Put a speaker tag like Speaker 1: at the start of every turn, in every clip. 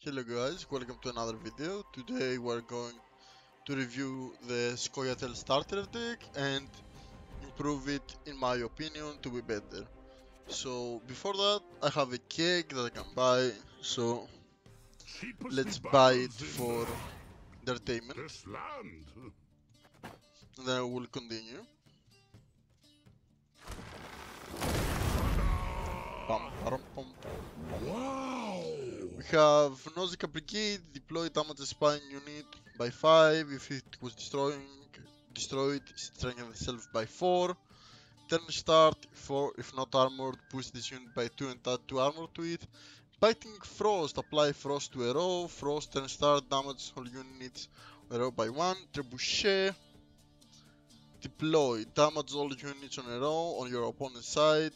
Speaker 1: Hello guys, welcome to another video. Today we're going to review the Scoia'tael starter deck and improve it, in my opinion, to be better. So before that, I have a cake that I can buy, so let's buy it for entertainment. And then we'll continue. Wow! We have Nausicaa Brigade, deploy damage a spine unit by 5 if it was destroyed, strengthen itself by 4. Turn start, 4 if not armored, push this unit by 2 and add 2 armor to it. Biting Frost, apply Frost to a row, Frost turn start, damage all units on a row by 1. Trebuchet, deploy, damage all units on a row on your opponent's side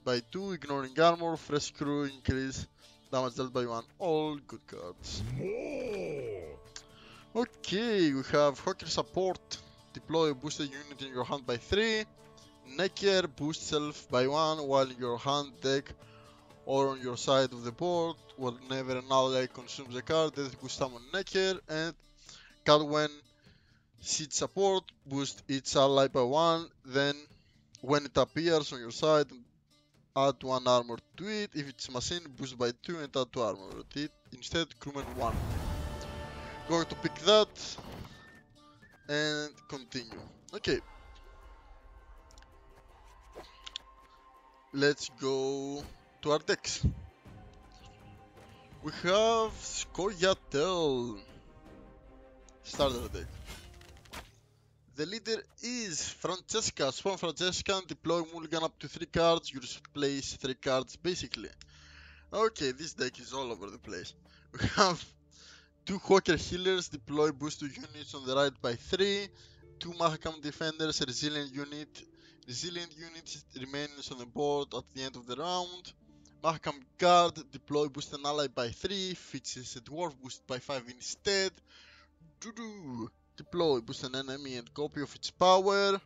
Speaker 1: by 2, ignoring armor, fresh crew, increase damage dealt by 1, all good cards. Okay, we have Hawker Support, deploy a boosted unit in your hand by 3, Necker, boost self by 1 while in your hand, deck, or on your side of the board, whenever an ally consumes a card, that will summon Necker, and Cadwen, Siege Support, boost each ally by 1, then when it appears on your side, add 1 armor to it. If it's machine, boost by 2 and add 2 armor to it. Instead, crewman 1. Going to pick that and continue. Okay. Let's go to our decks. We have Scoia'tael starter deck. The leader is Francesca. Spawn Francesca and deploy mulligan up to 3 cards. You place 3 cards basically. Okay, this deck is all over the place. We have 2 Hawker Healers, deploy boost to units on the right by 3. 2 Mahakam Defenders, resilient units remains on the board at the end of the round. Mahakam Guard, deploy boost an ally by 3. If it's a Dwarf, boost by 5 instead. Deploy, boost an enemy and copy of its power.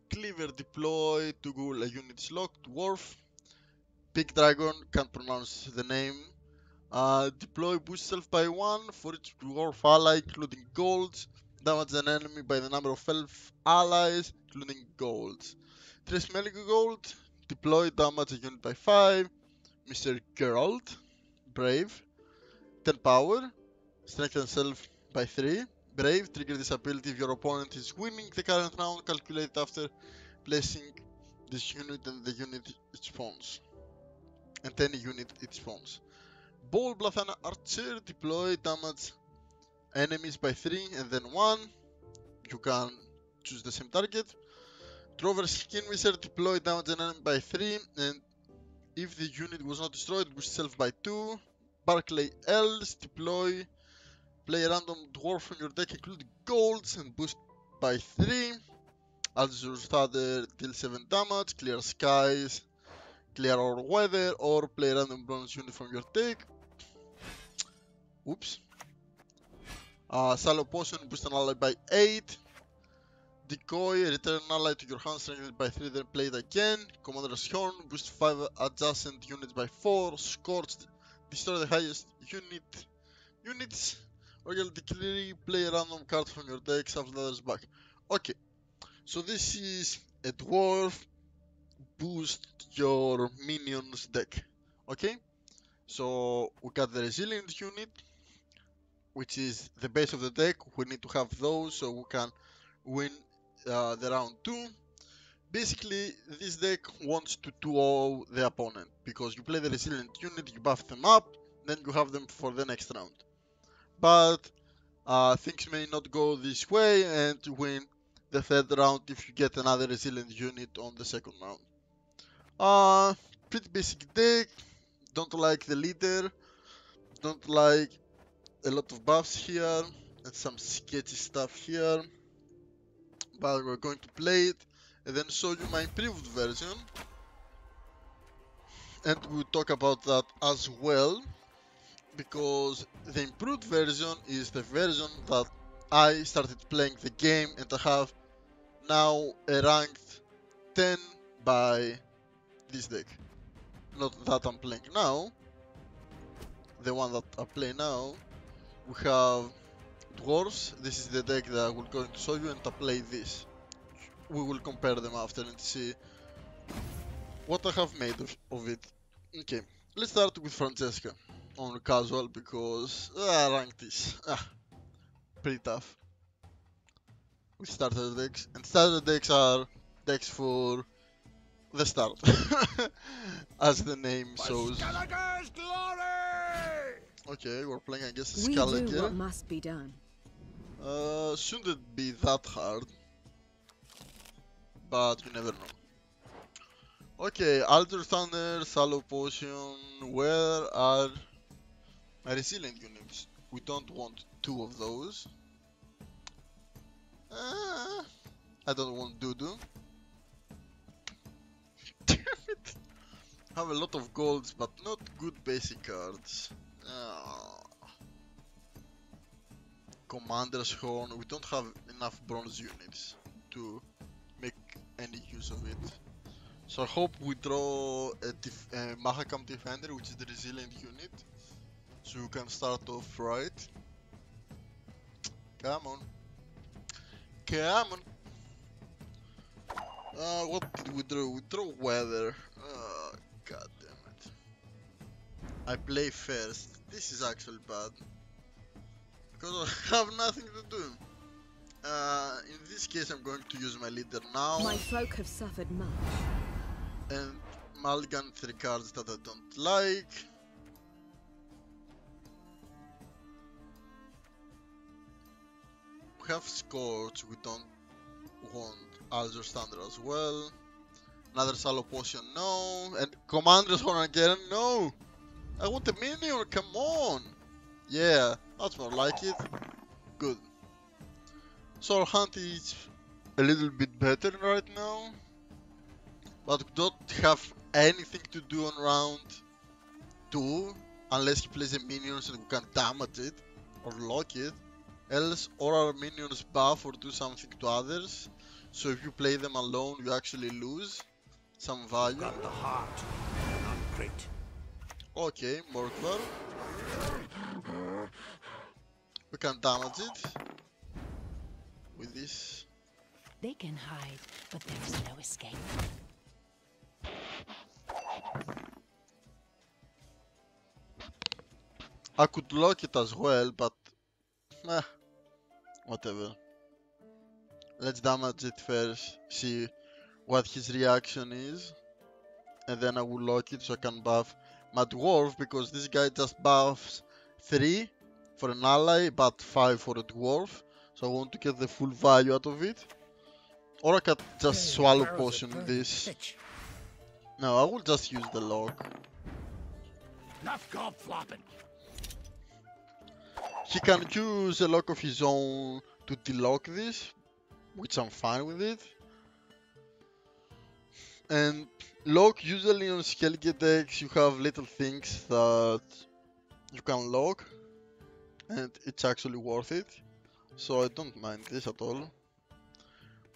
Speaker 1: Cleaver, deploy to go a unit's locked. Dwarf. Big Dragon, can't pronounce the name. Deploy boost self by 1 for each dwarf ally, including golds. Damage an enemy by the number of elf allies, including golds. 3 smelling gold. Deploy damage a unit by 5. Mr. Geralt, Brave. 10 power. Strengthen self by 3. Brave, trigger this ability if your opponent is winning the current round. Calculate after placing this unit and the unit it spawns. And any unit it spawns. Ball Blathana Archer, deploy, damage enemies by 3 and then 1. You can choose the same target. Trover Skin Wizard, deploy, damage an enemy by 3 and if the unit was not destroyed, boost self by 2. Barclay Els, deploy, play a random dwarf from your deck including golds and boost by 3. As your starter, deal 7 damage, clear skies, clear or weather, or play a random bronze unit from your deck. Oops. Shallow Potion, boost an ally by 8. Decoy, return an ally to your hand, strengthened by 3, then play it again. Commander's Horn, boost 5 adjacent units by 4. Scorched, destroy the highest units. Royal Decree, play a random card from your deck, shuffle the others back. Okay, so this is a dwarf boost your minions deck. Okay, so we got the resilient unit, which is the base of the deck. We need to have those so we can win the round 2. Basically, this deck wants to 2-0 the opponent because you play the resilient unit, you buff them up, then you have them for the next round. But things may not go this way and you win the 3rd round if you get another resilient unit on the 2nd round. Pretty basic deck. Don't like the leader. Don't like a lot of buffs here and some sketchy stuff here. But we're going to play it and then show you my improved version. And we'll talk about that as well, because the improved version is the version that I started playing the game and I have now a ranked 10 by this deck. Not that I'm playing now. the one that I play now, we have Dwarfs. This is the deck that I will going to show you, and I play this. We will compare them after and see what I have made of it. Okay, let's start with Francesca on casual because ranked is pretty tough with starter decks, and starter decks are decks for the start, as the name shows. Okay, we're playing against Scoia'tael.
Speaker 2: We do what must be done.
Speaker 1: Shouldn't be that hard, but you never know. Okay, Alter Thunder, Shallow Potion, where are my resilient units? We don't want two of those. I don't want Dudu. Damn it! Have a lot of golds, but not good basic cards. Commander's Horn, we don't have enough bronze units to make any use of it. So I hope we draw a Mahakam Defender, which is the resilient unit, so you can start off right. Come on. Come on. What did we draw? We draw Weather. God damn it. I play first. This is actually bad, because I have nothing to do. In this case I'm going to use my leader now.
Speaker 2: My folk have suffered much.
Speaker 1: And mulligan 3 cards that I don't like. We have Scorch, we don't want Azure Standard as well. Another Shallow Potion, no. And Commander's Horn again, no. I want a minion, come on. Yeah, that's more like it. Good. So our hunt is a little bit better right now, but we don't have anything to do on round 2 unless he plays a minions and we can damage it or lock it. Else, or our minions buff or do something to others. So if you play them alone, you actually lose some value.
Speaker 3: Got the heart, not great.
Speaker 1: Okay, Morkvar. We can damage it with this.
Speaker 4: They can hide, but there's no escape.
Speaker 1: I could lock it as well, but whatever. Let's damage it first, see what his reaction is, and then I will lock it so I can buff my dwarf, because this guy just buffs 3 for an ally but 5 for a dwarf, so I want to get the full value out of it. Or I can just swallow potion this. No, I will just use the lock.
Speaker 3: Nilfgaard flopping.
Speaker 1: He can use a lock of his own to delock this, which I'm fine with it. And lock, usually on Skellige decks you have little things that you can lock, and it's actually worth it. So I don't mind this at all.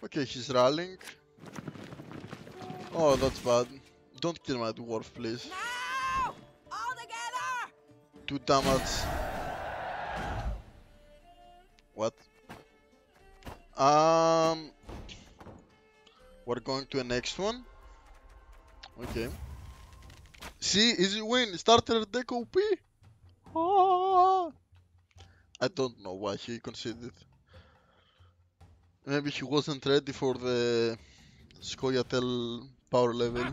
Speaker 1: Okay, he's rallying. Oh, that's bad. Don't kill my dwarf, please.
Speaker 4: No! All together!
Speaker 1: 2 damage. What? We're going to the next one. Okay. See, easy win. Starter deck OP. Ah. I don't know why he conceded. Maybe he wasn't ready for the Scoia'tael power level.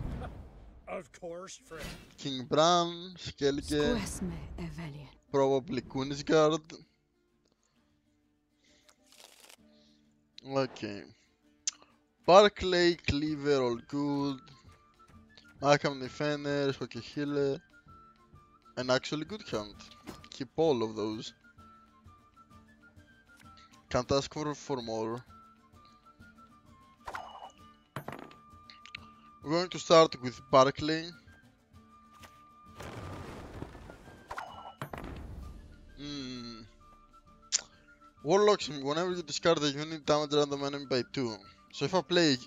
Speaker 3: Of course, friend.
Speaker 1: King Bran, Skellige,
Speaker 2: Scoia'tael.
Speaker 1: probably Nilfgaard. Okay. Barclay, Cleaver, all good. Mahakam Defender, Hockey Healer. And actually good hand. Keep all of those. Can't ask for more. We're going to start with Barclay. Warlocks, whenever you discard a unit, damage random enemy by 2. So if I play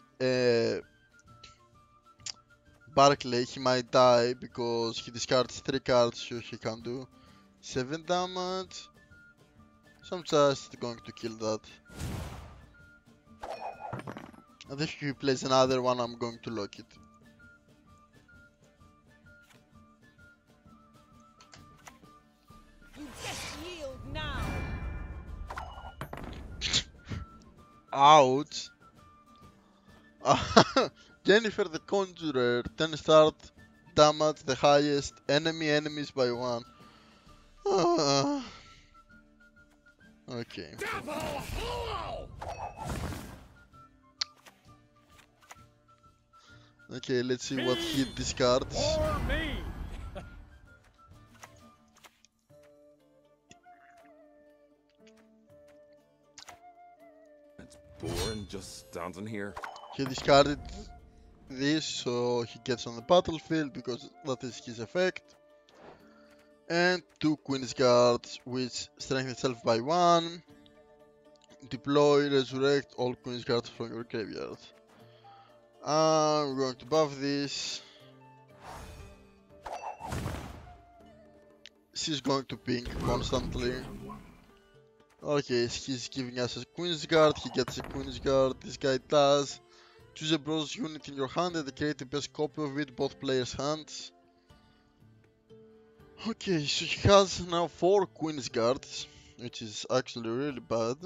Speaker 1: Barclay, he might die because he discards 3 cards, so he can do 7 damage. So I'm just going to kill that. And if he plays another one, I'm going to lock it.
Speaker 4: You best yield now.
Speaker 1: Ouch. Jennifer the Conjurer, 10 start, damage the highest, enemies by 1. Okay.
Speaker 3: Double hollow!
Speaker 1: Okay, let's see what he discards.
Speaker 3: For me!
Speaker 5: It's boring just standing here.
Speaker 1: He discarded this, so he gets on the battlefield because that is his effect. And 2 Queen's Guards, which strengthen itself by 1. Deploy, resurrect all Queen's Guards from your graveyard. I'm going to buff this. She's going to ping constantly. Okay, he's giving us a Queen's Guard, he gets a Queen's Guard. This guy does. Choose a bronze unit in your hand and create the best copy of it, both players' hands. Okay, so he has now 4 Queen's Guards, which is actually really bad.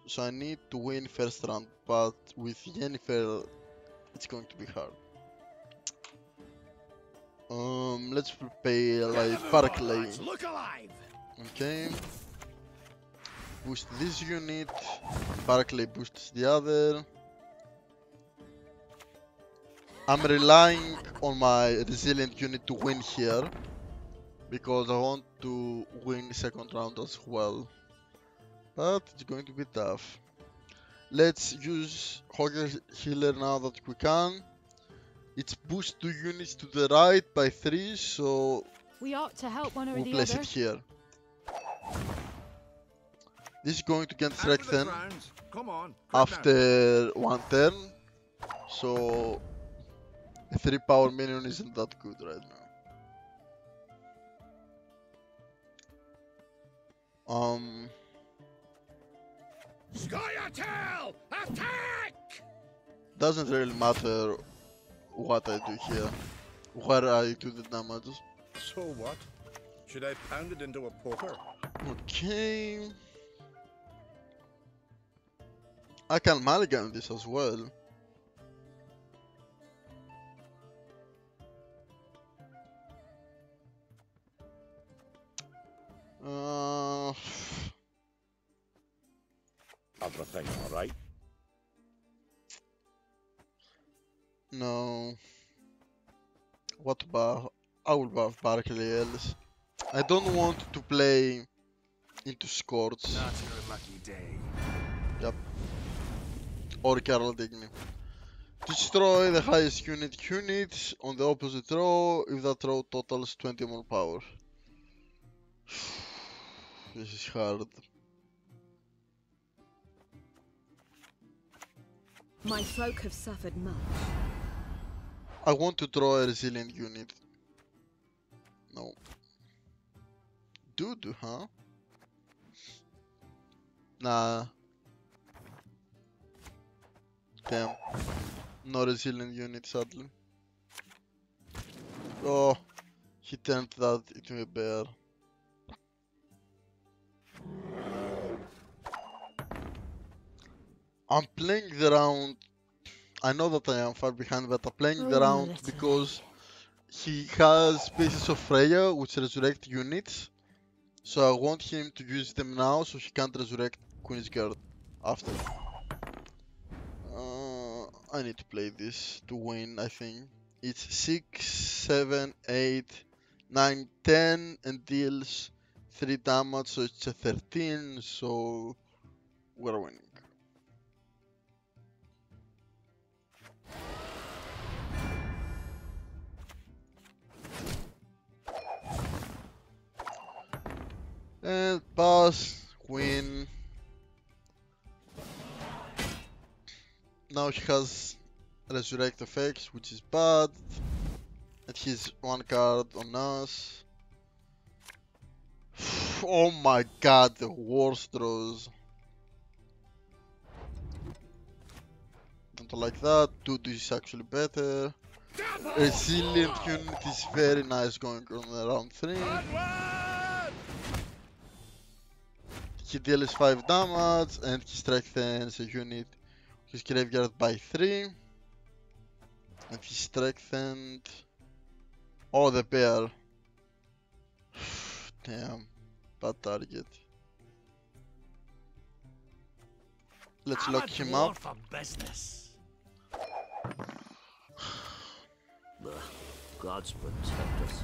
Speaker 1: So I need to win first round, but with Yennefer, it's going to be hard. Let's prepare like Barclay.
Speaker 3: Look alive!
Speaker 1: Okay. Boost this unit. Barclay boosts the other. I'm relying on my resilient unit to win here because I want to win second round as well. But it's going to be tough. Let's use Hogger Healer now that we can. It's boost 2 units to the right by 3, so
Speaker 6: We ought to help one or
Speaker 1: we'll
Speaker 6: the
Speaker 1: place
Speaker 6: other.
Speaker 1: it here. This is going to get
Speaker 5: Out with the
Speaker 1: strengthened
Speaker 5: crowns. Come on. quick now.
Speaker 1: after 1 turn, so a 3 power minion isn't that good right now.
Speaker 3: Scoia'tael! Attack!
Speaker 1: Doesn't really matter what I do here, where I do the damage.
Speaker 3: So what? Should I pound it into a poker?
Speaker 1: Okay. I can mulligan this as well.
Speaker 3: Everything all right?
Speaker 1: No. What buff? I will buff Barclay else. I don't want to play into Scorch.
Speaker 5: Not your lucky day.
Speaker 1: Yep. Or Carol Digny. Destroy the highest unit on the opposite row if that row totals 20 more power. This is hard.
Speaker 2: My folk have suffered much.
Speaker 1: I want to draw a resilient unit. No. Dude, huh? Nah. Damn. No resilient unit, sadly. Oh, he turned that into a bear. I'm playing the round. I know that I am far behind, but I'm playing the round because he has Pieces of Freya, which resurrect units. So I want him to use them now so he can't resurrect Queen's Guard after. I need to play this to win, I think. It's 6, 7, 8, 9, 10 and deals 3 damage, so it's a 13, so we're winning. And pass, win. Now he has resurrect effects, which is bad. And he's 1 card on us. Oh my god, the worst draws. Don't like that. Dudu is actually better. Resilient unit is very nice going on round 3. He deals 5 damage and he strengthens a unit his graveyard by 3. And he strengthened... Oh, the bear. Damn, bad target. Let's lock him up.
Speaker 6: For business. The gods protect us.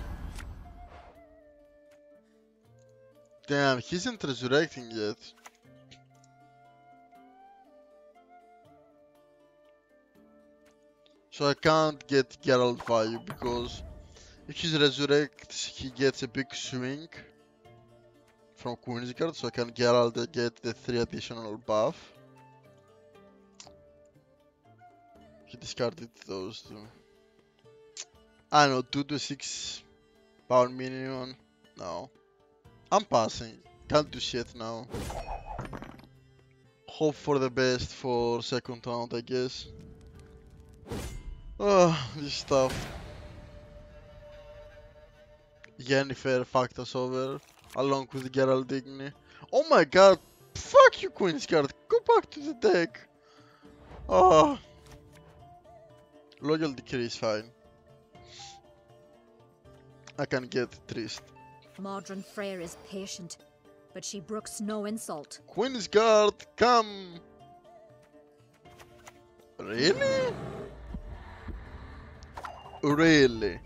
Speaker 1: Damn, he isn't resurrecting yet. So I can't get Geralt value because if he resurrects, he gets a big swing from Queensguard, so I can Geralt get the 3 additional buff. He discarded those two. I know, 2 to 6 power minion. No. I'm passing. Can't do shit now. Hope for the best for second round, I guess. Oh, this stuff. Yennefer fucked us over, along with Geralt Digny. Oh my god! Fuck you, Queensguard! Go back to the deck! Oh. Loyal Decree is fine. I can get Trist.
Speaker 2: Modern Freyr is patient, but she brooks no insult.
Speaker 1: Queensguard, come! Really? Really?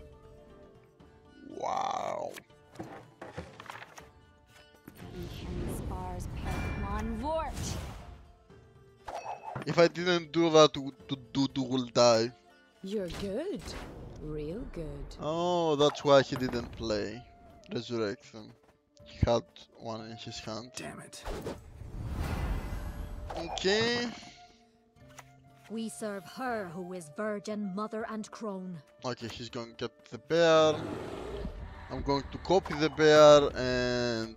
Speaker 1: Wow. If I didn't do that, Dudu will die.
Speaker 2: You're good. Real good.
Speaker 1: Oh, that's why he didn't play. Resurrect them. He had one in his hand.
Speaker 5: Damn it.
Speaker 1: Okay.
Speaker 2: We serve her who is virgin, mother, and crone.
Speaker 1: Okay, he's going to get the bear. I'm going to copy the bear and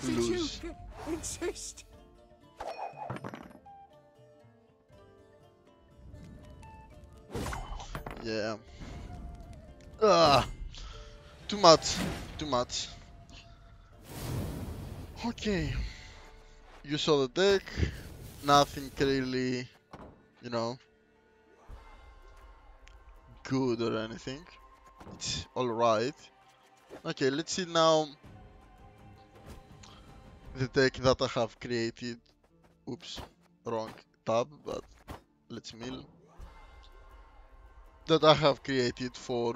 Speaker 1: lose.
Speaker 5: Insist.
Speaker 1: Yeah. Ah, too much. Too much. Okay. You saw the deck. Nothing really, you know, good or anything. It's alright. Okay, let's see now the deck that I have created. Oops, wrong tab, but let's mill. That I have created for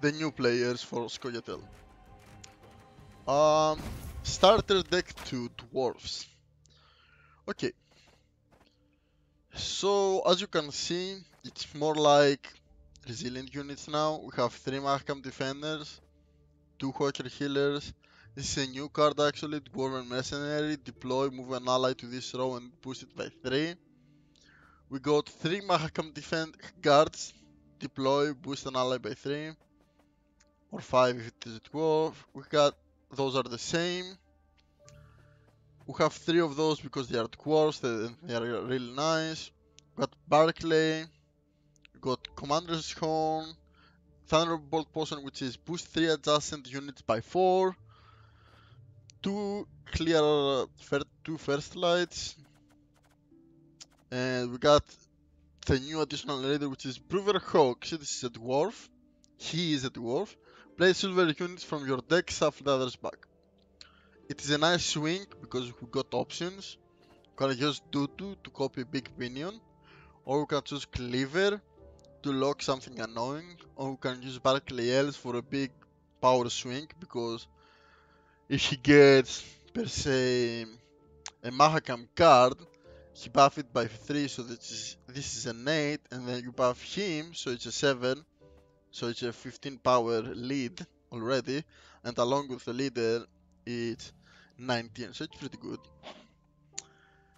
Speaker 1: the new players for Scoia'tael. Starter deck 2 Dwarfs. Okay. So as you can see, it's more like resilient units now. We have 3 Mahakam defenders, 2 Hawker healers. This is a new card actually, Dwarven Mercenary. Deploy, move an ally to this row and boost it by 3. We got 3 Mahakam defend guards. Deploy, boost an ally by 3. Or 5 if it is a dwarf. We got, those are the same. We have 3 of those because they are dwarves and they are really nice. We got Barclay. We got Commander's Horn. Thunderbolt Potion, which is boost 3 adjacent units by 4. 2 clear, 2 first lights. And we got the new additional raider, which is Prover Hawk. See, this is a dwarf. He is a dwarf. Play silver units from your deck, shuffle the others back. It is a nice swing because we got options. We can use Dudu to copy big minion, or we can choose Cleaver to lock something annoying, or we can use Barclay Elves for a big power swing because if he gets per se a Mahakam card, he buff it by 3, so this is an 8, and then you buff him, so it's a 7, so it's a 15 power lead already, and along with the leader, it's 19, so it's pretty good.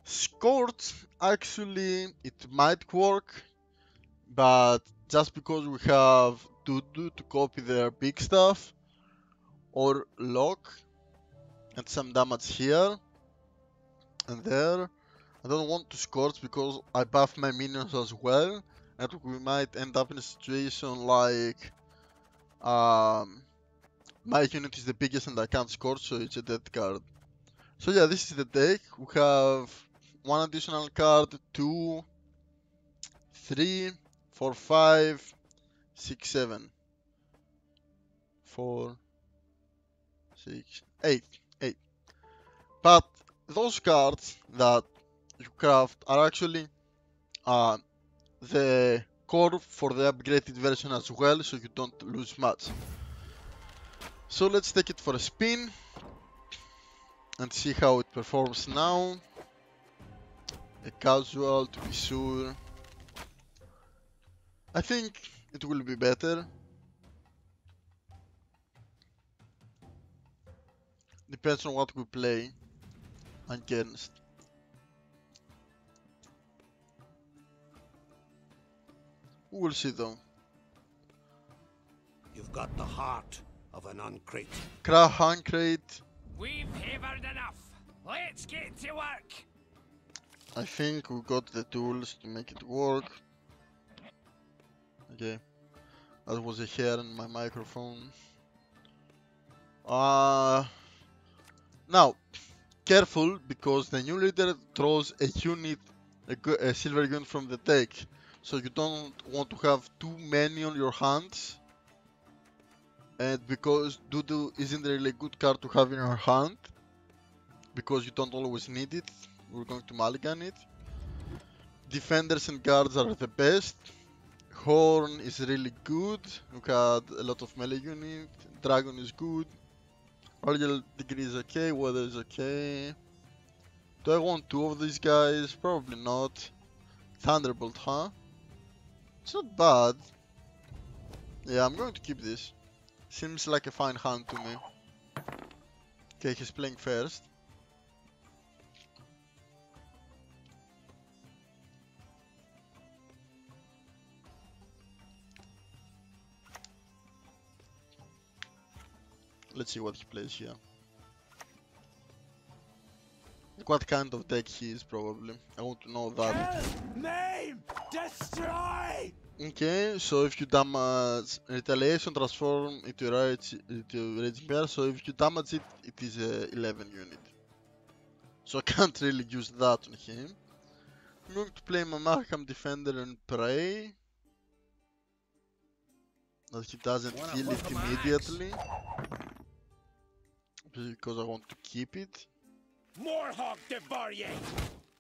Speaker 1: Scorch, actually, it might work, but just because we have Dudu to copy their big stuff, or lock, and some damage here and there. I don't want to scorch because I buff my minions as well, and we might end up in a situation like my unit is the biggest and I can't scorch, so it's a dead card. So yeah, this is the deck. We have one additional card, 2, 3, 4, 5, 6, 7, 4, 6, 8. But those cards that you craft are actually the core for the upgraded version as well, so you don't lose much. So let's take it for a spin and see how it performs now. A casual to be sure. I think it will be better. Depends on what we play against. We'll see though.
Speaker 7: You've got the heart of an uncrate.
Speaker 1: Crate.
Speaker 8: We've havered enough. Let's get to work.
Speaker 1: I think we got the tools to make it work. Okay. That was a hair in my microphone. Now, careful because the new leader throws a unit, a silver unit from the deck. So you don't want to have too many on your hands. And because Dudu isn't really a good card to have in your hand, because you don't always need it, we're going to mulligan it. Defenders and guards are the best. Horn is really good. You had a lot of melee unit. Dragon is good. Royal Degree is okay. Weather is okay. Do I want two of these guys? Probably not. Thunderbolt, huh? It's not bad. Yeah, I'm going to keep this. Seems like a fine hand to me. Okay, he's playing first. Let's see what he plays here. What kind of deck he is, probably. I want to know that.
Speaker 7: Maim! Destroy!
Speaker 1: Okay, so if you damage retaliation, transform into raging bear. So if you damage it, it is a 11 unit. So I can't really use that on him. I'm going to play my Markham Defender and pray that he doesn't kill it immediately, because I want to keep it.
Speaker 7: Morhawk devour ye!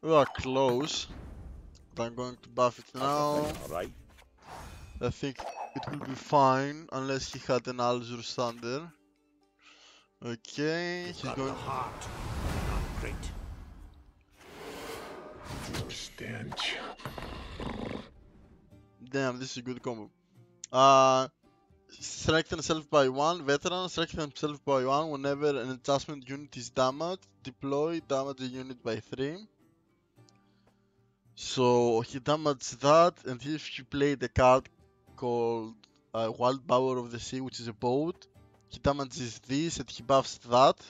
Speaker 1: We are close, but I'm going to buff it now.
Speaker 7: Alright.
Speaker 1: I think it will be fine, unless he had an Azure Thunder. Okay, he's
Speaker 7: Got
Speaker 1: going...
Speaker 7: the heart. Not great.
Speaker 3: Stench.
Speaker 1: Damn, this is a good combo. Strengthen self by 1. Veteran, strengthen himself by 1 whenever an adjustment unit is damaged. Deploy, damage the unit by 3. So he damaged that, and if you play the card called Wild Power of the Sea, which is a boat, he damages this and he buffs that,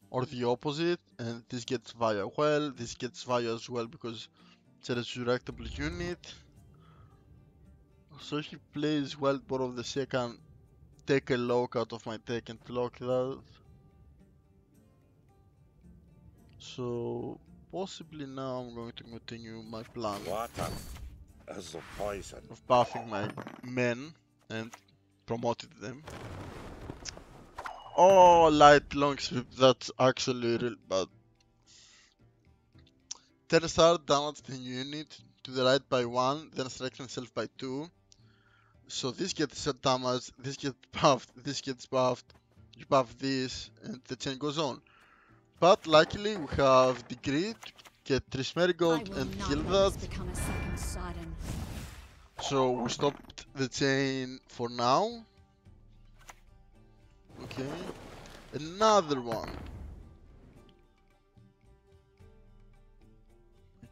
Speaker 1: or the opposite, and this gets Via well, this gets Via as well because it's a resurrectable unit. So if he plays Wild Power of the Sea, I can take a lock out of my deck and lock that. So possibly now I'm going to continue my plan
Speaker 3: Water as the poison.
Speaker 1: of buffing my men and promoted them. Oh, light long sweep, that's actually real bad. 10 star damage the unit to the right by 1, then strengthen self by 2. So this gets damaged, this gets buffed, you buff this, and the chain goes on. But luckily we have Degree to get Trismeri Gold and kill that.
Speaker 2: Become a second Sodden.
Speaker 1: So we stopped the chain for now. Okay. Another one.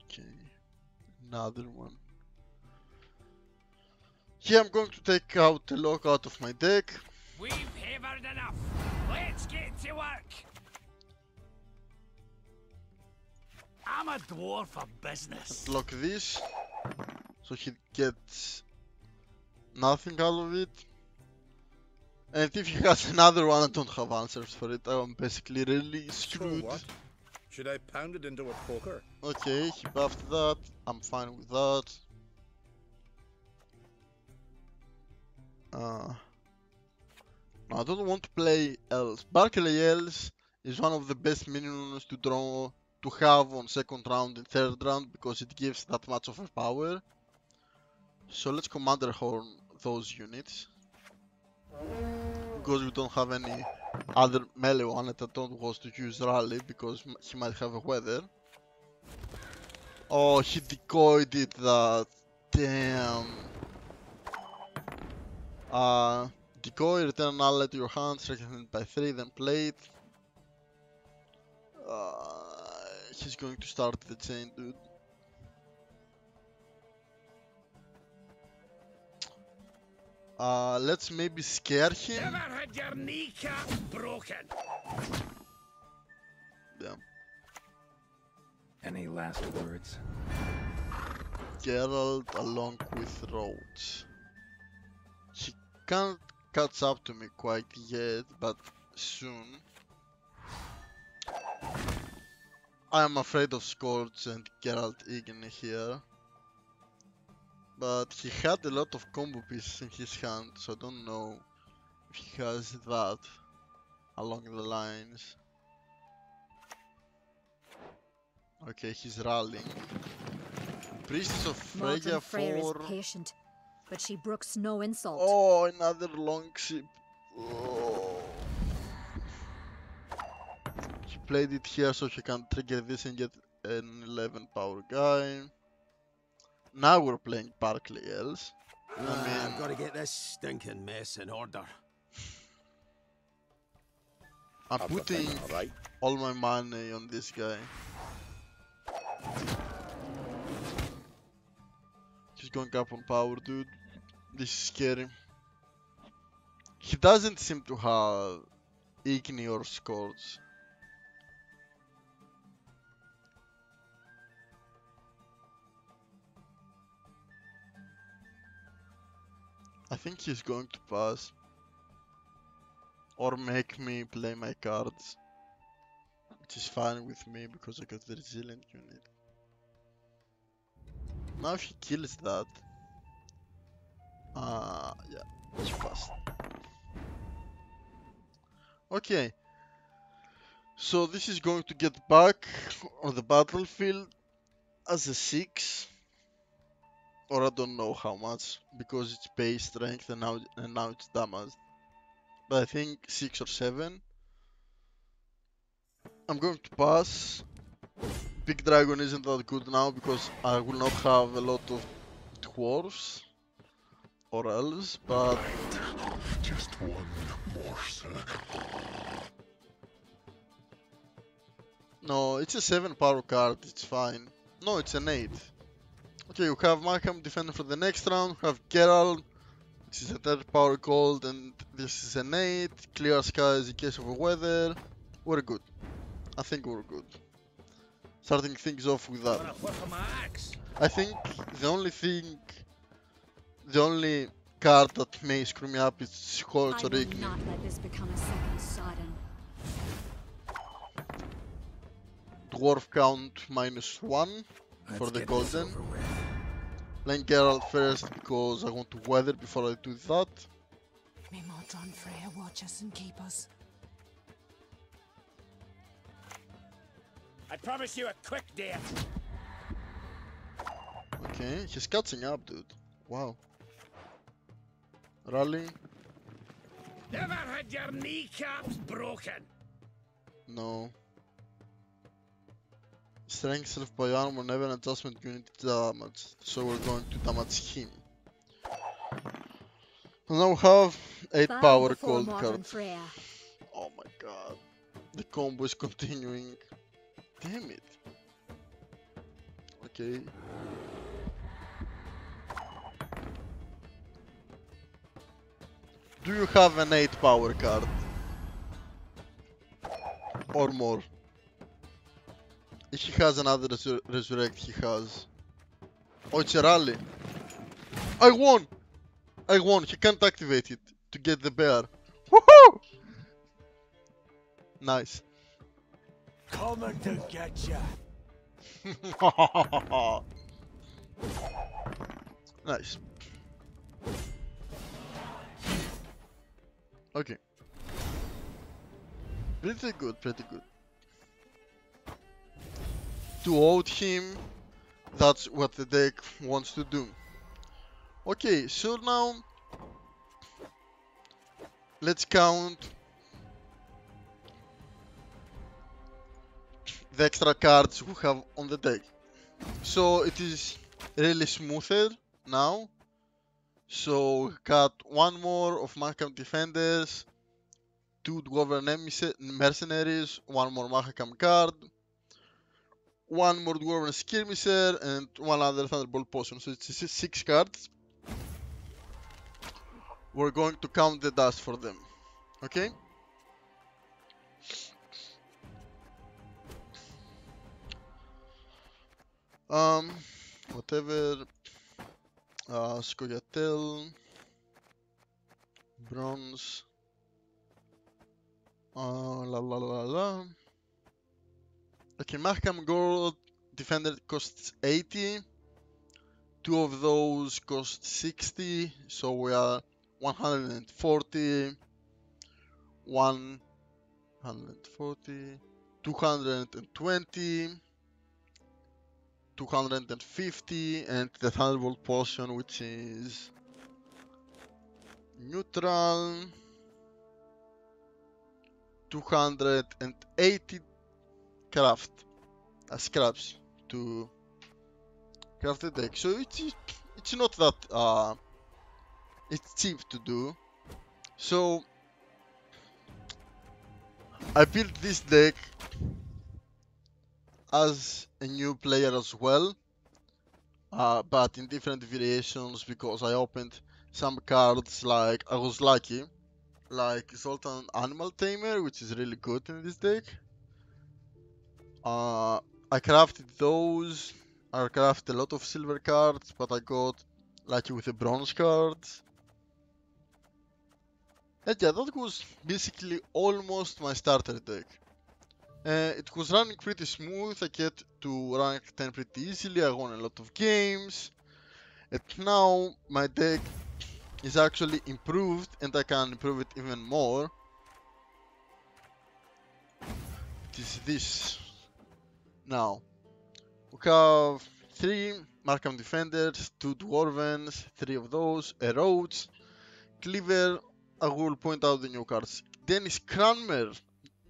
Speaker 1: Okay. Another one. Here I'm going to take out the lock out of my deck.
Speaker 8: We've havered enough. Let's get to work. I'm a dwarf of business.
Speaker 1: Lock this, so he gets nothing out of it. And if he has another one, I don't have answers for it. I'm basically really
Speaker 3: So
Speaker 1: screwed.
Speaker 3: what? Should I pound it into a poker?
Speaker 1: Okay, he buffed that. I'm fine with that. I don't want to play Elves. Barclay Elves is one of the best minions to draw, to have on second round and third round because it gives that much of a power. So let's Commander Horn those units. Because we don't have any other melee one and I don't want to use Rally because he might have a weather. Oh, he decoyed it that. Damn. Decoy, return an ally to your hand, strengthen it by 3, then play it. He's going to start the chain, dude. Let's maybe scare him.
Speaker 8: Never had your kneecap broken.
Speaker 1: Damn.
Speaker 5: Any last words?
Speaker 1: Geralt along with Rhodes. He can't catch up to me quite yet, but soon. I am afraid of Scourge and Geralt Igni here. But he had a lot of combo pieces in his hand, so I don't know if he has that along the lines. Okay, he's rallying. Priestess of Freya
Speaker 2: Morton Freyr is
Speaker 1: for...
Speaker 2: patient, but she brooks no insult.
Speaker 1: Oh, another long ship. Oh. He played it here so he can trigger this and get an 11 power guy. Now we're playing Barclay Elves.
Speaker 7: I've got to get this stinking mess in order.
Speaker 1: I'm putting
Speaker 3: Alright.
Speaker 1: all my money on this guy. He's going up on power, dude. This is scary. He doesn't seem to have Igni or Scourge. I think he's going to pass. Or make me play my cards. Which is fine with me because I got the resilient unit. Now if he kills that... yeah, he passed. Okay. So this is going to get back on the battlefield as a 6. Or I don't know how much, because it's base strength and now it's damaged. But I think 6 or 7. I'm going to pass. Big Dragon isn't that good now because I will not have a lot of dwarfs or elves, but
Speaker 9: Just one more circle.
Speaker 1: no, it's a 7 power card, it's fine. No, it's an 8. Okay, we have Markham defender for the next round, we have Geralt, which is a 3rd power gold, and this is an 8. Clear skies in case of a weather. We're good. I think we're good. Starting things off with that. I think the only card that may screw me up is Scourge
Speaker 2: I
Speaker 1: or
Speaker 2: will
Speaker 1: Igni.
Speaker 2: not let this become a second Sodden.
Speaker 1: Dwarf count -1 for
Speaker 5: Let's
Speaker 1: the
Speaker 5: get this
Speaker 1: golden.
Speaker 5: over with.
Speaker 1: Playing Geralt first because I want to weather before I do that.
Speaker 4: May Morton Freyr watch us and keep us.
Speaker 7: I promise you a quick death.
Speaker 1: Okay, he's catching up, dude. Wow. Rally?
Speaker 8: Never had your kneecaps broken.
Speaker 1: No. Strength self by armor, never an adjustment unit damage. So we're going to damage him. And now we have 8
Speaker 2: Bow
Speaker 1: power
Speaker 2: before
Speaker 1: cold
Speaker 2: Morton
Speaker 1: cards.
Speaker 2: Freyr.
Speaker 1: Oh my god. The combo is continuing. Damn it. Okay. Do you have an 8 power card? or more. If he has another resurrect, he has. Oh, it's a rally. I won! I won. He can't activate it to get the bear. Woohoo! Nice.
Speaker 7: Coming to get ya.
Speaker 1: Nice. Okay. Pretty good, pretty good. To out him, that's what the deck wants to do. Okay, so now let's count the extra cards we have on the deck. So it is really smoother now. So we got one more of Mahakam Defenders, 2 Dwarven Mercenaries, 1 more Mahakam card, 1 more Dwarven Skirmisher, and 1 other Thunderbolt Potion. So it's 6 cards. We're going to count the dust for them. Okay? Whatever. Scoia'tael, bronze. Okay, Mahakam Gold Defender costs 80. 2 of those cost 60, so we are 140, 140, 220, 250, and the Thunderbolt Potion, which is neutral, 280 craft scraps to craft the deck. So it's not that it's cheap to do. So I built this deck as a new player as well, but in different variations, because I opened some cards like I was lucky, like Sultan Animal Tamer, which is really good in this deck. I crafted those. I crafted a lot of silver cards, but I got lucky with the bronze cards. And yeah, that was basically almost my starter deck. It was running pretty smooth. I get to rank 10 pretty easily. I won a lot of games. And now my deck is actually improved, and I can improve it even more. It is this. Now, we have 3 Markham Defenders, 2 Dwarvens, 3 of those, a Roach, Cleaver. I will point out the new cards. Dennis Cranmer.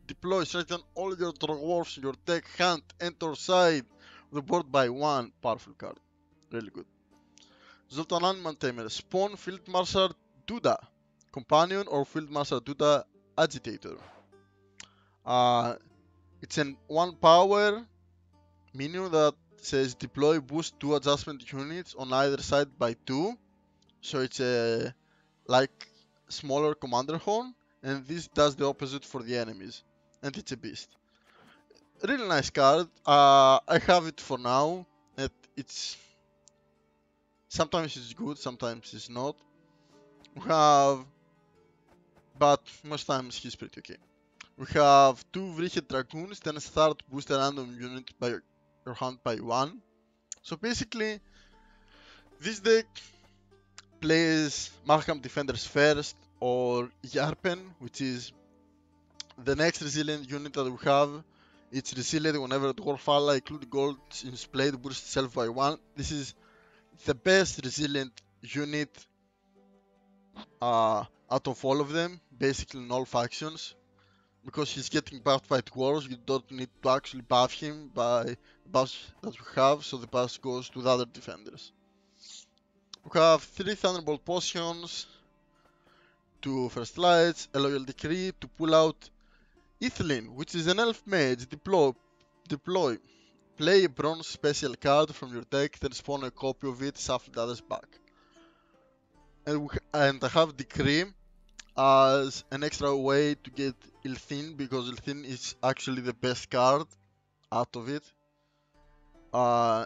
Speaker 1: Deploy, strengthen all your dwarfs in your deck, hand, enter side of the board by 1. Powerful card. Really good. Zoltan Animal Tamer. Spawn Field Marshal Duda. Companion or Field Marshal Duda Agitator. It's an 1 power minion that says deploy boost 2 adjustment units on either side by 2. So it's a like smaller commander horn, and this does the opposite for the enemies. And it's a beast. Really nice card. I have it for now. It's sometimes it's good, sometimes it's not. We have, but most times he's pretty okay. We have 2 Vrihed Dragoons, then start boost a random unit by your hand by 1. So basically, this deck plays Markham Defenders first, or Yarpen, which is the next resilient unit that we have. It's resilient whenever Dwarf ally, include gold in play, boosts itself by 1. This is the best resilient unit out of all of them, basically in all factions. Because he's getting buffed by Dwarves, you don't need to actually buff him by the buffs that we have, so the buff goes to the other defenders. We have 3 Thunderbolt Potions, 2 First Lights, a Loyal Decree to pull out Ethelyn, which is an elf mage. Deploy. Play a bronze special card from your deck, then spawn a copy of it, shuffle the others back. And I have Decree. as an extra way to get Ilthin, because Ilthin is actually the best card out of it.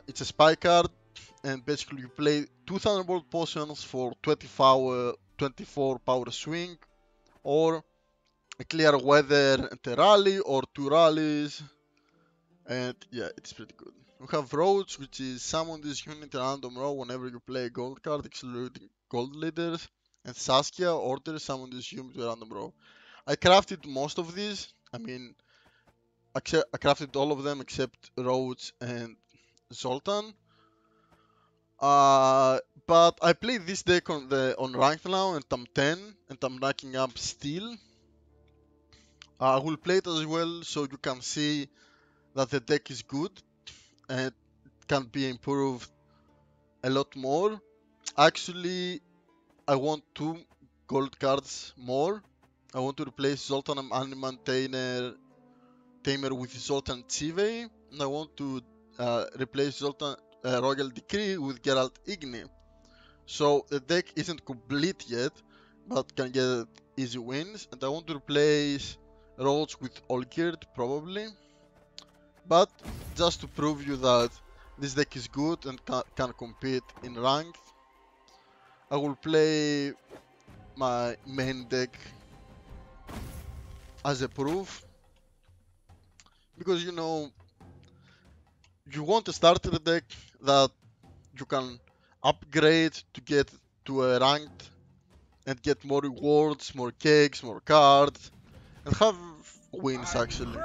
Speaker 1: It's a spy card, and basically you play 2 Thunderbolt potions for 24 power swing, or a clear weather and a rally, or 2 rallies, and yeah, it's pretty good. We have Roach, which is summon this unit in a random row whenever you play a gold card, excluding gold leaders, and Saskia orders summon this unit to a random row. I crafted most of these, I mean, I crafted all of them except Roach and Zoltan. But I play this deck on ranked now, and I'm 10, and I'm racking up still. I will play it as well, so you can see that the deck is good and can be improved a lot more. Actually, I want 2 gold cards more. I want to replace Zoltan and Animan Tamer with Zoltan Chive, and I want to replace Zoltan Royal Decree with Geralt Igni. So the deck isn't complete yet, but can get easy wins, and I want to replace Roach with Olgierd probably. But just to prove you that this deck is good and can compete in ranked, I will play my main deck as a proof, because you know, you want a starter deck that you can upgrade to get to a ranked and get more rewards, more cakes, more cards, and have wins actually.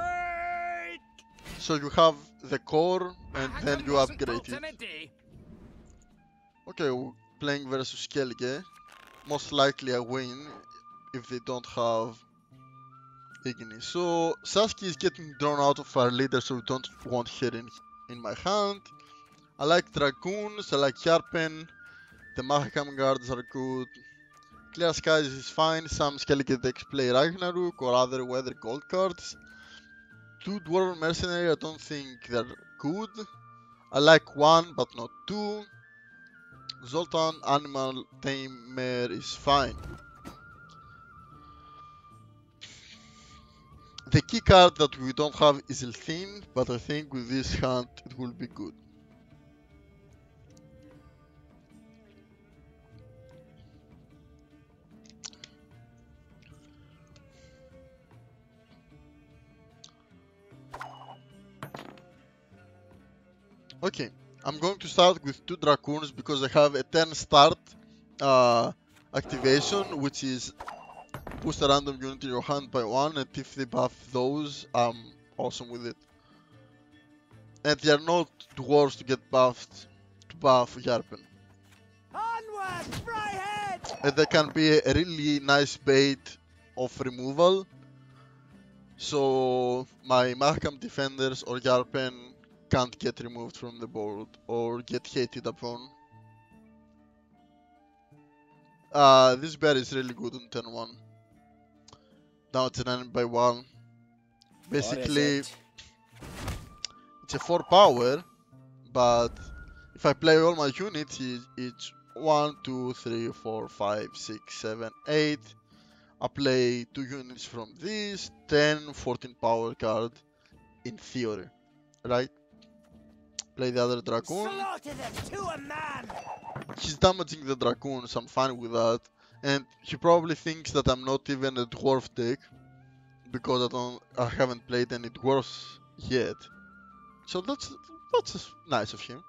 Speaker 1: So you have the core and then you upgrade it. Okay, we're playing versus Skellige. Most likely I win if they don't have Igni. So Saskia is getting drawn out of our leader, so we don't want her in my hand. I like Dragoons, I like Yarpen, the Mahakam guards are good. Clear Skies is fine, some Skellige decks play Ragnarok or other weather gold cards. 2 Dwarf Mercenary, I don't think they're good. I like 1 but not 2. Zoltan Animal Tamer is fine. The key card that we don't have is Ilthin, but I think with this hand it will be good. Okay, I'm going to start with 2 Dracoons because I have a 10 start activation, which is boost a random unit in your hand by 1, and if they buff those, I'm awesome with it. And they are not dwarves to get buffed to buff Yarpen.
Speaker 8: Onward, Fryhead!
Speaker 1: And they can be a really nice bait of removal. So my Mahakam defenders or Yarpen can't get removed from the board or get hated upon. This bear is really good on turn 1. Now it's an 9 by 1. Basically, it's a 4 power, but if I play all my units, it's 1, 2, 3, 4, 5, 6, 7, 8. I play 2 units from this, 10, 14 power card in theory, right? Play the other Dracoon. He's damaging the Dracoons, I'm fine with that. And he probably thinks that I'm not even a Dwarf deck, because I haven't played any Dwarfs yet. So that's nice of him.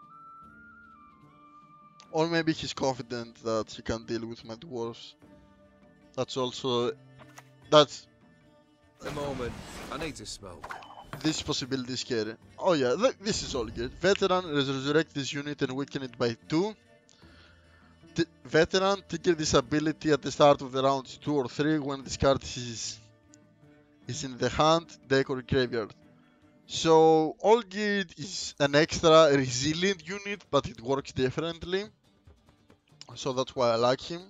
Speaker 1: Or maybe he's confident that he can deal with my Dwarfs. That's a
Speaker 5: moment. I need to smoke.
Speaker 1: This possibility is scary. Oh yeah, this is all good. Veteran, resurrect this unit and weaken it by 2. Veteran, trigger this ability at the start of the round 2 or 3 when this card is in the hand, deck or graveyard. So Olgierd is an extra resilient unit, but it works differently. So that's why I like him.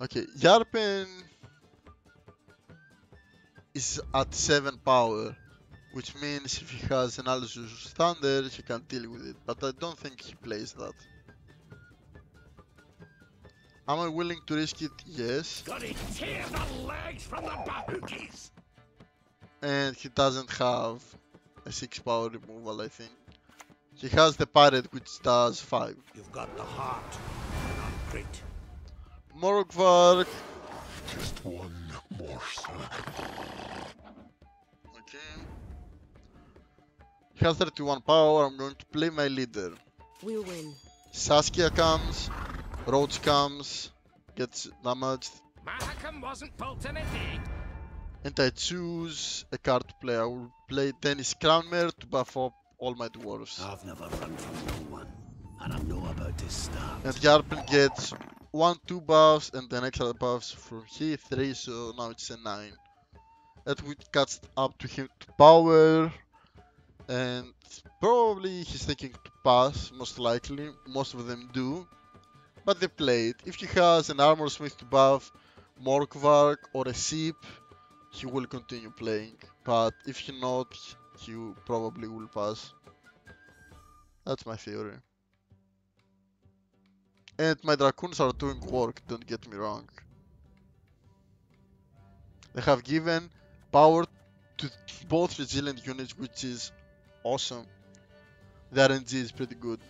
Speaker 1: Okay, Yarpen is at 7 power, which means if he has an Alzus standard, he can deal with it, but I don't think he plays that. Am I willing to risk it? Yes.
Speaker 8: Gotta tear the legs from the bahookies.
Speaker 1: And he doesn't have a 6 power removal, I think. He has the pirate which does 5.
Speaker 7: You've got the heart. You're not great.
Speaker 1: Morgvark.
Speaker 9: Just one more circle.
Speaker 1: Okay. He has 31 power. I'm going to play my leader.
Speaker 4: We'll win.
Speaker 1: Saskia comes. Roach comes. Gets damaged.
Speaker 8: Mahakam wasn't built in a day.
Speaker 1: And I choose a card to play. I will play Dennis Cranmer to buff up all my dwarves.
Speaker 7: I've never run from no one, and I'm no about to start.
Speaker 1: And Yarpen gets 1, 2 buffs and then extra buffs from he 3, so now it's a 9. That which cuts up to him to power. And probably he's thinking to pass, most likely. Most of them do. But they play it. If he has an armor smith to buff Morkvark or a Sheep, he will continue playing. But if he not, he probably will pass. That's my theory. And my Dracoons are doing work, don't get me wrong. They have given power to both resilient units, which is awesome. The RNG is pretty good.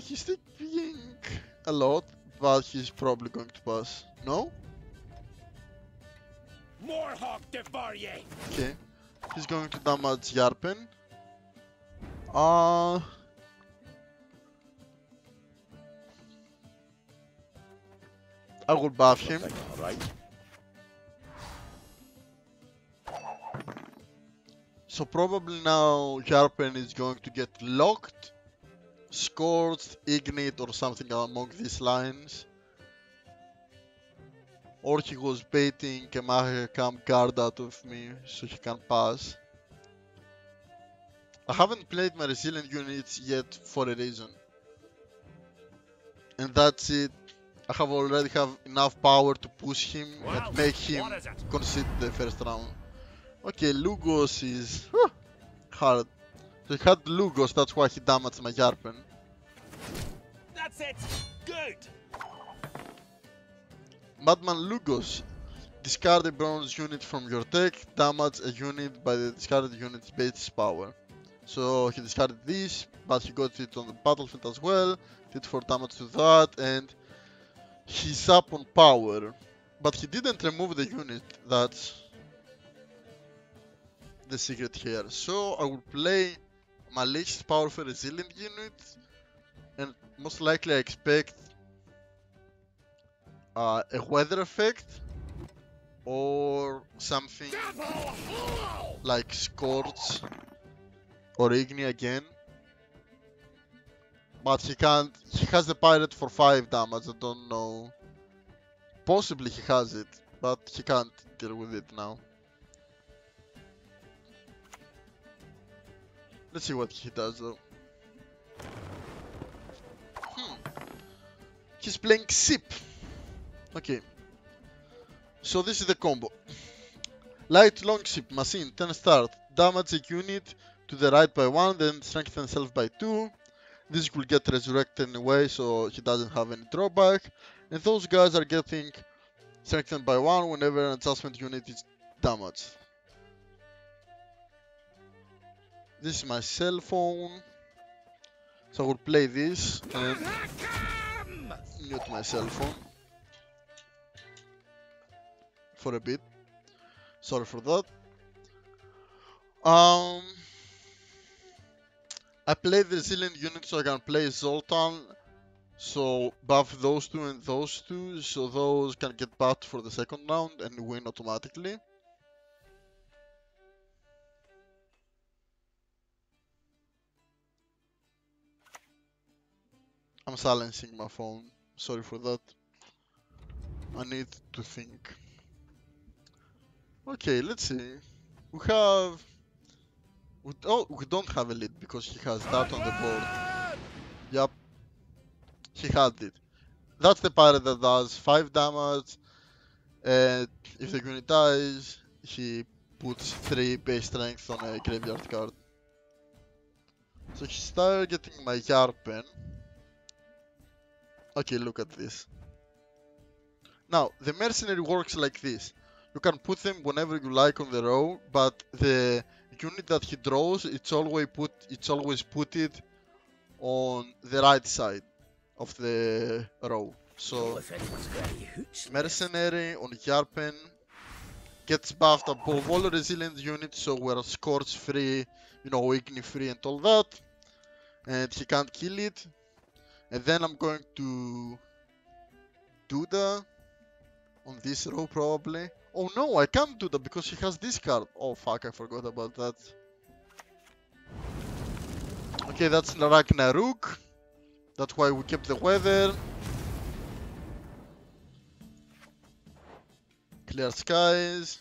Speaker 1: He's thinking a lot, but he's probably going to pass. No?
Speaker 8: More hawk devour ye.
Speaker 1: Okay. He's going to damage Yarpen. I will buff him.
Speaker 7: Alright.
Speaker 1: So probably now Yarpen is going to get locked, scorched, ignite or something along these lines. Or he was baiting a Mahakam card out of me so he can pass. I haven't played my resilient units yet for a reason. And that's it. I have already have enough power to push him and make him concede the first round. Okay, Lugos is hard. So he had Lugos, that's why he damaged my Yarpen.
Speaker 8: That's it. Good.
Speaker 1: Madman Lugos. Discard a bronze unit from your deck, damage a unit by the discarded unit's base power. So he discarded this, but he got it on the battlefield as well, did 4 damage to that, and he's up on power. But he didn't remove the unit, that's the secret here. So I will play my least powerful resilient unit, and most likely I expect a weather effect or something like Scorch or Igni again. But he can't, he has the pirate for 5 damage, I don't know. Possibly he has it, but he can't deal with it now. Let's see what he does though. He's playing Sip. Okay. So this is the combo. Light long ship machine 10 start. Damage a unit to the right by 1, then strengthen self by 2. This will get resurrected anyway, so he doesn't have any drawback. And those guys are getting strengthened by 1 whenever an adjustment unit is damaged. This is my cell phone. So I will play this and mute my cell phone for a bit. Sorry for that. I played the resilient unit so I can play Zoltan. So buff those two and those two, so those can get buffed for the second round and win automatically. I'm silencing my phone. Sorry for that. I need to think. Okay, let's see. We have... we don't have a lead because he has that on the board. Yep. He had it. That's the pirate that does 5 damage. And if the unit dies, he puts 3 base strength on a graveyard card. So he started getting my Yarpen. Okay, look at this. Now, the mercenary works like this. You can put them whenever you like on the row, but the unit that he draws, it's always put it on the right side of the row. So, mercenary on Yarpen gets buffed above all resilient units, so we're scorch free, you know, igni free and all that, and he can't kill it. And then I'm going to do that on this row probably. Oh no, I can't do that because he has this card. Oh fuck, I forgot about that. Okay, that's Ragnarok. That's why we kept the weather. Clear skies.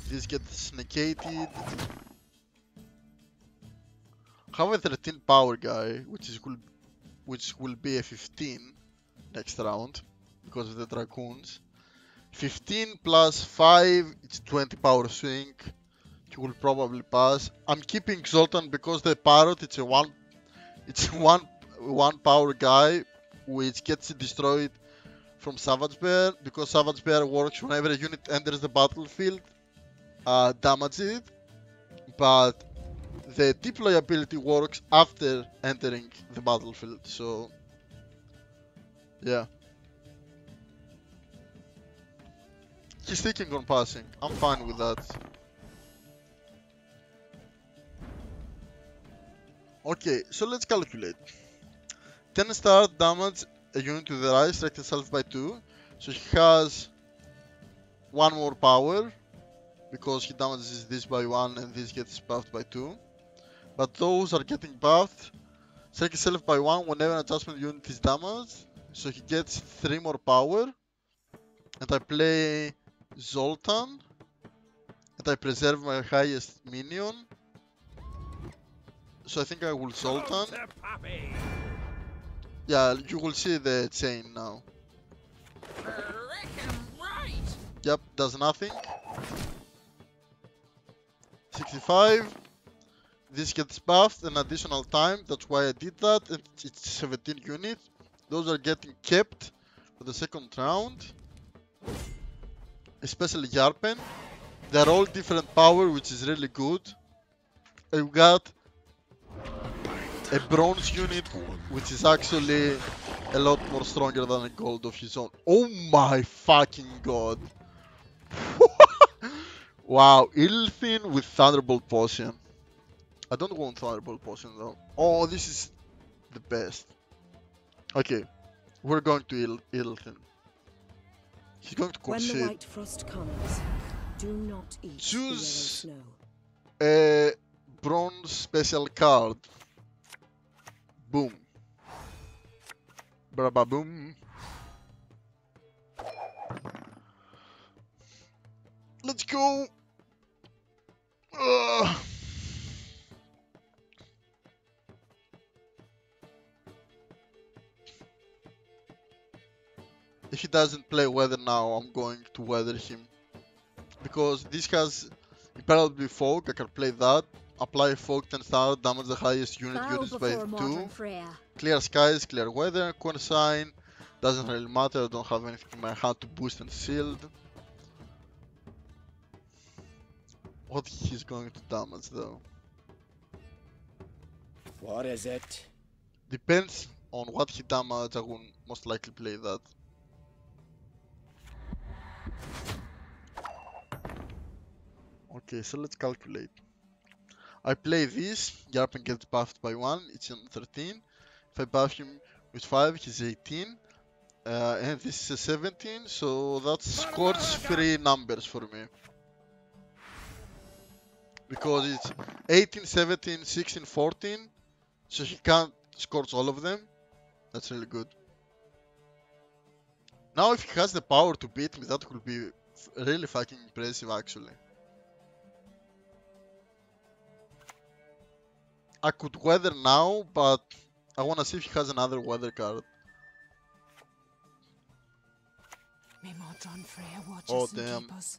Speaker 1: This gets negated. Have a 13 power guy, which will be a 15 next round because of the dragoons. 15 plus 5, it's 20 power swing. He will probably pass. I'm keeping Zoltan because the parrot, it's one power guy, which gets destroyed from Savage Bear, because Savage Bear works whenever a unit enters the battlefield, damage it, but the deploy ability works after entering the battlefield, so yeah. He's thinking on passing, I'm fine with that. Okay, so let's calculate. 10 star damage a unit to the right, strike itself by 2. So he has 1 more power, because he damages this by 1 and this gets buffed by 2. But those are getting buffed. Strike itself by 1 whenever an adjustment unit is damaged. So he gets 3 more power. And I play Zoltan. And I preserve my highest minion. So I think I will Zoltan. Yeah, you will see the chain now. Yep, does nothing. 65. This gets buffed an additional time, that's why I did that, and it's 17 units. Those are getting kept for the second round. Especially Yarpen. They're all different power, which is really good. I've got a bronze unit, which is actually a lot more stronger than a gold of his own. Oh my fucking god. Wow, Ilthin with Thunderbolt Potion. I don't want Thunderbolt Potion though. Oh, this is the best. Okay, we're going to Ilthin. He's going to concede.
Speaker 4: When the white frost comes, do not eat
Speaker 1: Choose
Speaker 4: the yellow snow.
Speaker 1: a bronze special card. Boom. Braba boom. Let's go. If he doesn't play weather now, I'm going to weather him. Because this has Imperial Fog, I can play that. Apply Fog 10 star, damage the highest unit
Speaker 2: Bow
Speaker 1: units by
Speaker 2: before
Speaker 1: 2.
Speaker 2: modern Freya.
Speaker 1: Clear skies, clear weather, corn sign. Doesn't really matter, I don't have anything in my hand to boost and shield. What he's going to damage though?
Speaker 7: What is it?
Speaker 1: Depends on what he damage, I will most likely play that. Okay, so let's calculate. I play this, Yarpen gets buffed by 1, it's on 13. If I buff him with 5, he's 18. And this is a 17, so that's scorch free numbers for me. Because it's 18, 17, 16, 14, so he can't scorch all of them. That's really good. Now if he has the power to beat me, that will be really fucking impressive actually. I could weather now, but I wanna see if he has another weather card.
Speaker 4: May Modron Freya watch
Speaker 1: Oh
Speaker 4: us and
Speaker 1: damn.
Speaker 4: keep us.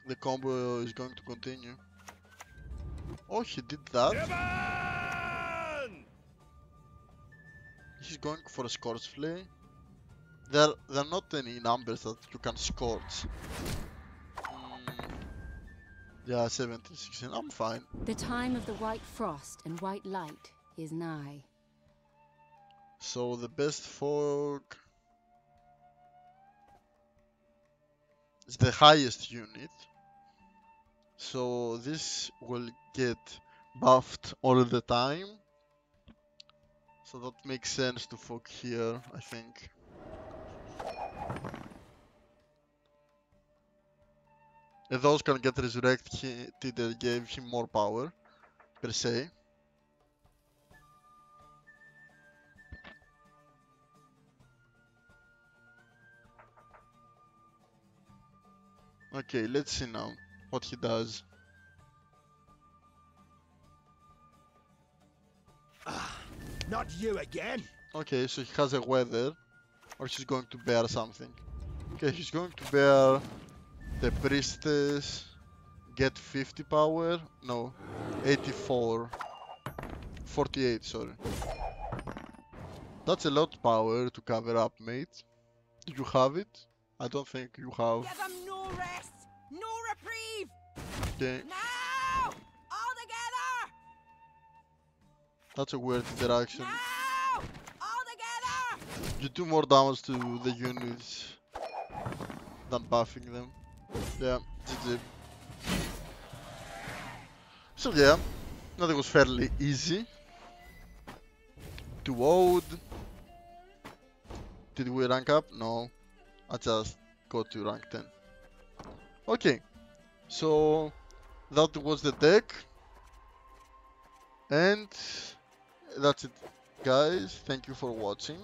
Speaker 1: The combo is going to continue. Oh, he did that. he's going for a Scorch Flay. There are not any numbers that you can scorch. Yeah, 17, 16, I'm fine.
Speaker 10: The time of the white frost and white light is nigh.
Speaker 1: So the best fog is the highest unit. So this will get buffed all the time. So that makes sense to fog here, I think. If those can get resurrected, they gave him more power, per se. Okay, let's see now what he does.
Speaker 7: Not you again.
Speaker 1: Okay, so he has a weather, or he's going to bear something. Okay, he's going to bear the priestess, get 50 power, no, 84, 48, sorry. That's a lot of power to cover up, mate. Do you have it? I don't think you have.
Speaker 4: Give him no rest, no reprieve.
Speaker 1: Okay,
Speaker 4: Now, all together.
Speaker 1: that's a weird interaction.
Speaker 4: Now, all together.
Speaker 1: You do more damage to the units than buffing them. Yeah, GG. So yeah, that was fairly easy. 2 ode. Did we rank up? No. I just got to rank 10. Okay, so that was the deck. And that's it, guys. Thank you for watching.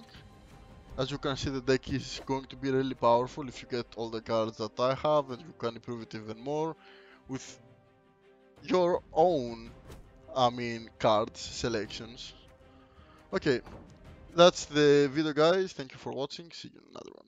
Speaker 1: As you can see, the deck is going to be really powerful if you get all the cards that I have, and you can improve it even more with your own, cards selections. Okay, that's the video, guys. Thank you for watching. See you in another one.